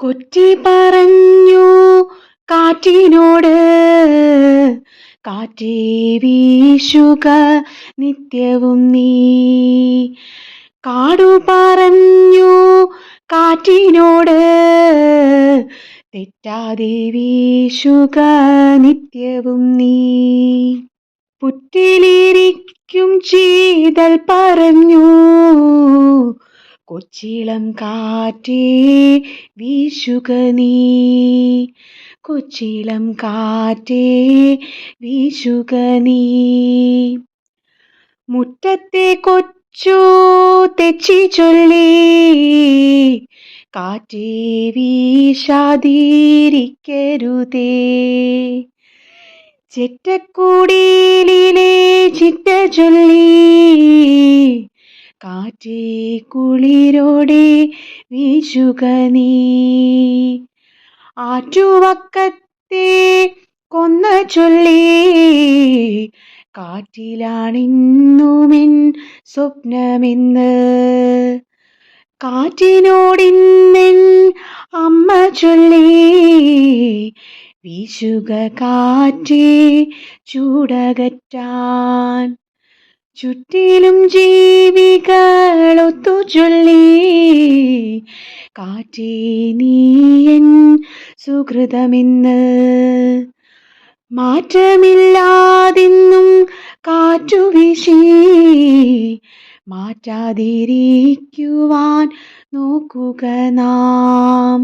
കൊറ്റി പറഞ്ഞു കാറ്റിനോട്, കാറ്റേ വീശുക നിത്യവും നീ. കാടു പറഞ്ഞു കാറ്റിനോട്, തെറ്റാതെ വീശുക നിത്യവും നീ. പുറ്റിലിരിക്കും ചീതൽ പറഞ്ഞു, കൊച്ചിളം കാറ്റേ വീശുക നീ. കൊച്ചിളം കാറ്റേ വീശുക നീ. മുറ്റത്തെ കൊച്ചു തെച്ചി ചൊല്ലി, കാറ്റേ വീശാതിരിക്കരുതേ. ചെറ്റക്കുടിലിലെ ചിറ്റ ചൊല്ലി, കാറ്റേ കുളിരോടെ വീശുക നീ. ആറ്റുവക്കത്തെ കൊന്ന ചൊല്ലി, കാറ്റിലാണിന്നുമെൻ സ്വപ്നമെന്ന്. കാറ്റിനോടിന്നെൻ അമ്മ ചൊല്ലി, വീശുക കാറ്റേ ചൂടകറ്റാൻ. ചുറ്റിലും ജീവികളൊത്തു ചൊല്ലി, കാറ്റേ നീയൻ സുഹൃതമെന്ന്. മാറ്റമില്ലാതിന്നും കാറ്റുവീശി, മാറ്റാതിരിക്കുവാൻ നോക്കുക നാം.